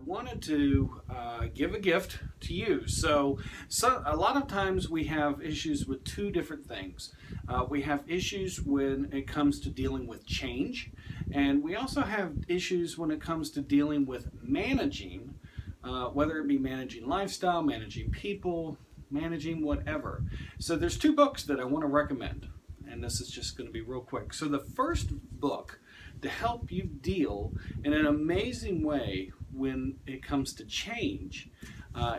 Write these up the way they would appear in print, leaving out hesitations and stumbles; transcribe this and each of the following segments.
wanted to give a gift to you. So a lot of times we have issues with two different things. We have issues when it comes to dealing with change, and we also have issues when it comes to dealing with managing, whether it be managing lifestyle, managing people, managing whatever. So there's two books that I want to recommend, and this is just going to be real quick. So the first book to help you deal in an amazing way when it comes to change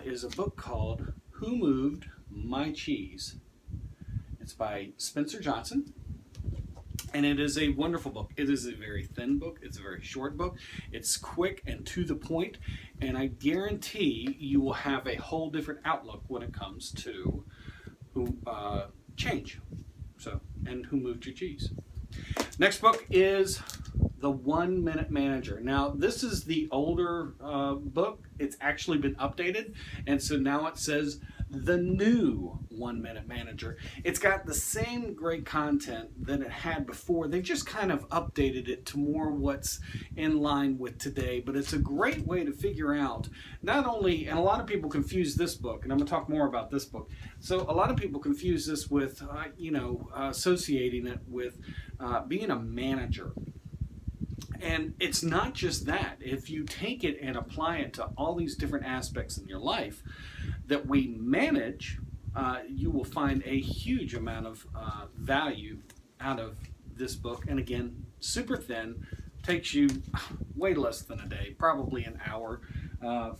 is a book called Who Moved My Cheese? It's by Spencer Johnson, and it is a wonderful book. It is a very thin book. It's a very short book. It's quick and to the point, and I guarantee you will have a whole different outlook when it comes to change. So, and Who Moved Your Cheese? Next book is The 1 Minute Manager. Now, this is the older book. It's actually been updated, and so now it says The New 1 Minute Manager. It's got the same great content that it had before. They just kind of updated it to more what's in line with today, but it's a great way to figure out not only, and a lot of people confuse this book, and I'm going to talk more about this book. So a lot of people confuse this with, associating it with being a manager. And it's not just that. If you take it and apply it to all these different aspects in your life that we manage, you will find a huge amount of value out of this book. And again, super thin, takes you way less than a day, probably an hour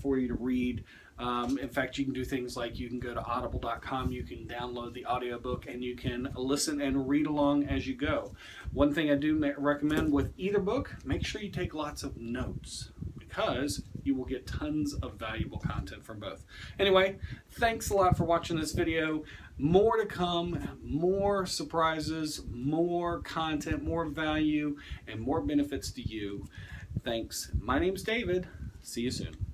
for you to read. In fact, you can do things like you can go to audible.com, you can download the audiobook, and you can listen and read along as you go. One thing I do recommend with either book, make sure you take lots of notes, because you will get tons of valuable content from both. Anyway, thanks a lot for watching this video. More to come, more surprises, more content, more value, and more benefits to you. Thanks. My name's David. See you soon.